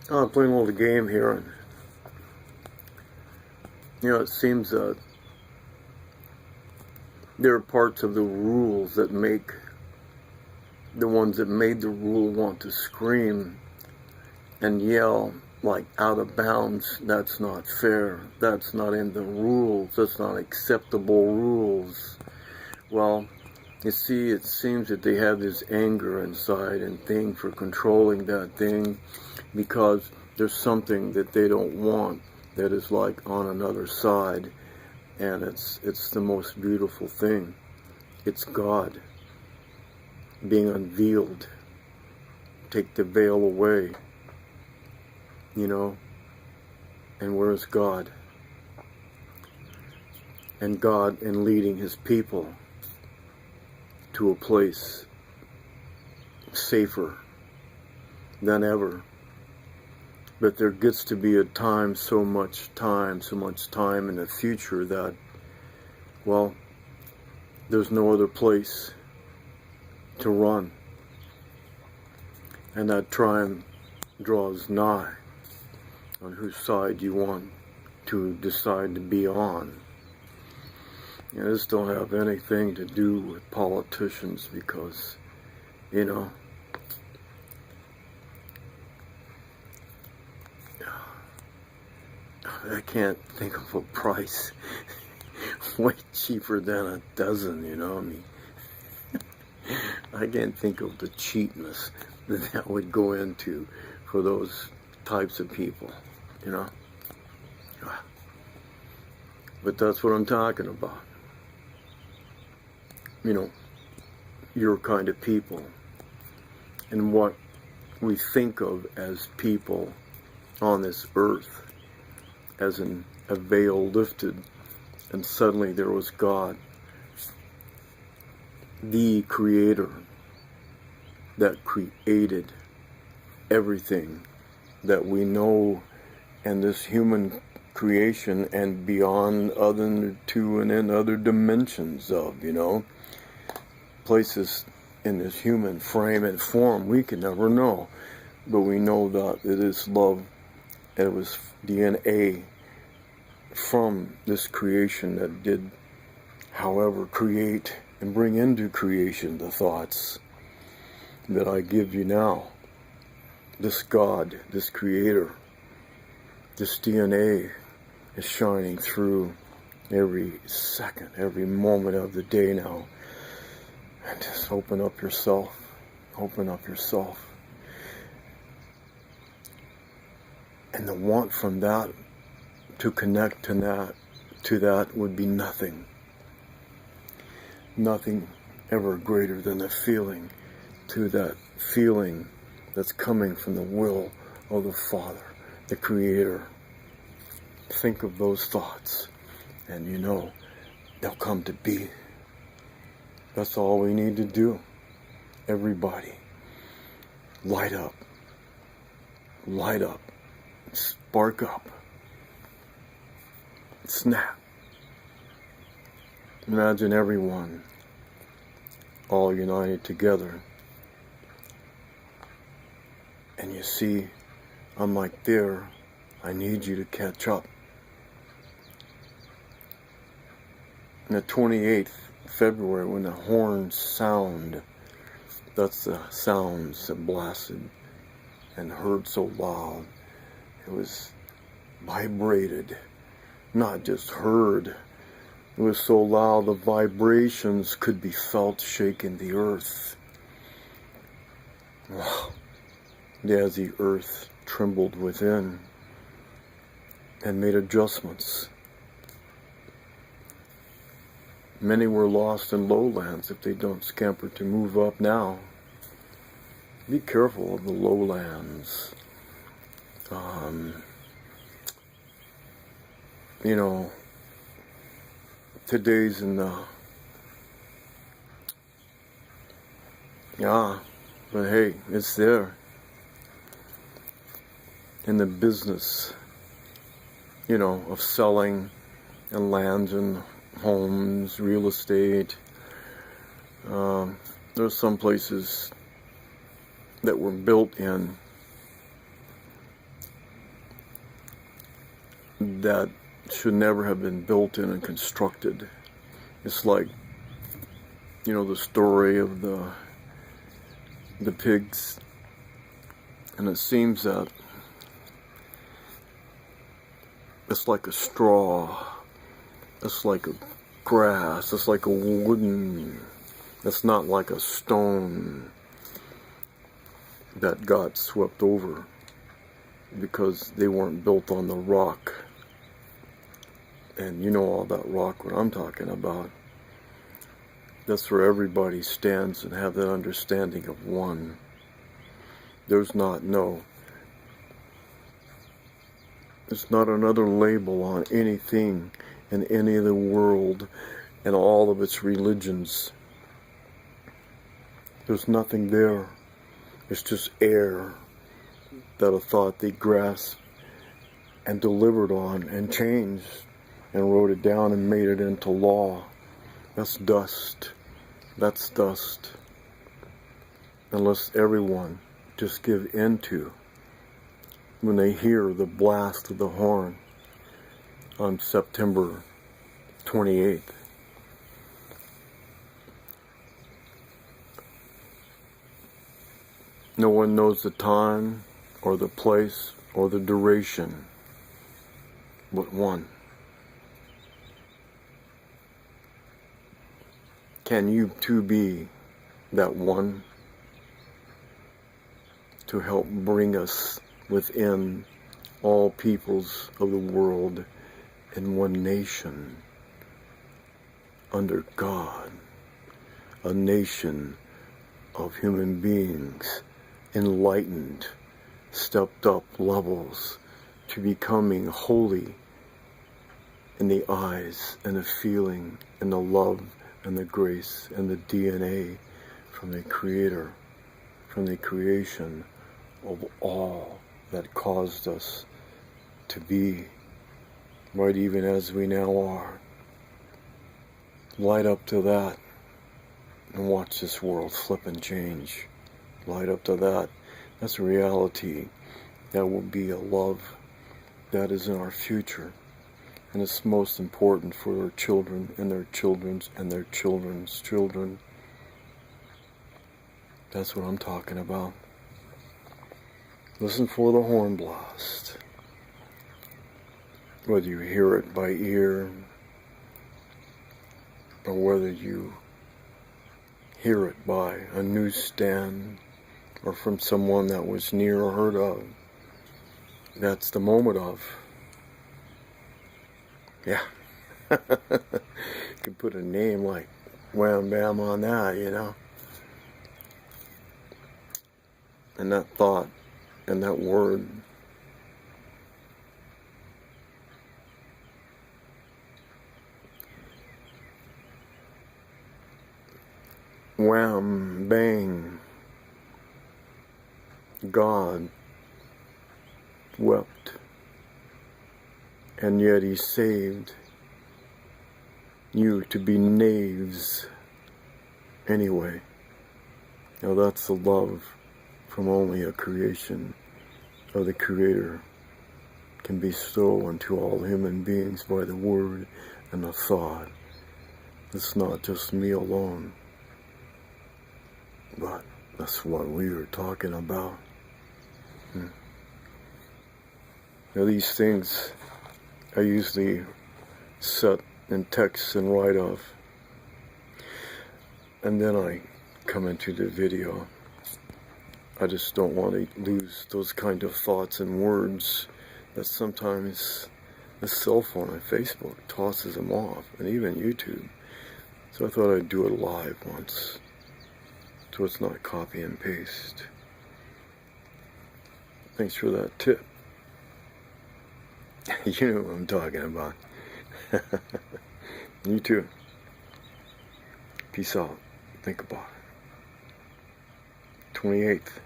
I'm playing a little game here, and it seems that there are parts of the rules that make the ones that made the rule want to scream and yell like out of bounds. That's not fair. That's not in the rules. That's not acceptable rules. Well, you see, it seems that they have this anger inside and thing for controlling that thing because there's something that they don't want that is like on another side, and it's the most beautiful thing. It's God being unveiled. Take the veil away, and where is God? And God in leading his people to a place safer than ever. But there gets to be a time, so much time in the future that, well, there's no other place to run. And that time draws nigh on whose side you want to decide to be on. This don't have anything to do with politicians because, I can't think of a price way cheaper than a dozen, I can't think of the cheapness that would go into for those types of people, But that's what I'm talking about. Your kind of people and what we think of as people on this earth as a veil lifted, and suddenly there was God, the Creator that created everything that we know and this human creation and beyond other two and in other dimensions of, places in this human frame and form we can never know. But we know that it is love. It was DNA from this creation that did, however, create and bring into creation the thoughts that I give you now. This God, this Creator, this DNA is shining through every second, every moment of the day now. And just open up yourself. Open up yourself. And the want from that to connect to that would be nothing. Nothing ever greater than the feeling to that feeling that's coming from the will of the Father, the Creator. Think of those thoughts and they'll come to be. That's all we need to do. Everybody, light up, spark up, snap. Imagine everyone all united together. And you see, I'm like there, I need you to catch up. On the 28th February, when the horns sound, that's the sounds that blasted and heard so loud. It was vibrated, not just heard. It was so loud the vibrations could be felt shaking the earth. Wow. As the earth trembled within and made adjustments. Many were lost in lowlands if they don't scamper to move up now. Be careful of the lowlands. Today's in the... Yeah, but hey, it's there. In the business, of selling and lands and homes, real estate. There's some places that were built in that should never have been built in and constructed. It's like, you know, the story of the pigs, and it seems that it's like a straw, it's like a grass, it's like a wooden, it's not like a stone that got swept over because they weren't built on the rock. And you know all that rock, what I'm talking about. That's where everybody stands and have that understanding of one. There's not another label on anything in any of the world and all of its religions. There's nothing there. It's just air that a thought they grasped and delivered on and changed and wrote it down and made it into law. That's dust. That's dust. Unless everyone just give into when they hear the blast of the horn on September 28th. No one knows the time or the place or the duration but one. Can you too be that one to help bring us within all peoples of the world in one nation under God, a nation of human beings, enlightened, stepped up levels to becoming holy in the eyes and the feeling and the love and the grace and the DNA from the Creator, from the creation of all that caused us to be right even as we now are. Light up to that and watch this world flip and change. Light up to that. That's a reality. That will be a love that is in our future. And it's most important for our children and their children's and their children's children. That's what I'm talking about. Listen for the horn blast. Whether you hear it by ear or whether you hear it by a newsstand or from someone that was near or heard of. That's the moment of. Yeah. You can put a name like Wham Bam on that, you know. And that thought and that word. Wham, bang. God wept, and yet He saved you to be knaves anyway. Now that's the love from only a creation of the Creator can bestow unto all human beings by the word and the thought. It's not just me alone, but that's what we were talking about. Now these things I usually set in text and write of, and then I come into the video. I just don't want to lose those kind of thoughts and words that sometimes the cell phone and Facebook tosses them off, and even YouTube. So I thought I'd do it live once, so it's not copy and paste. Thanks for that tip. You know what I'm talking about. You too. Peace out. Think about it. 28th.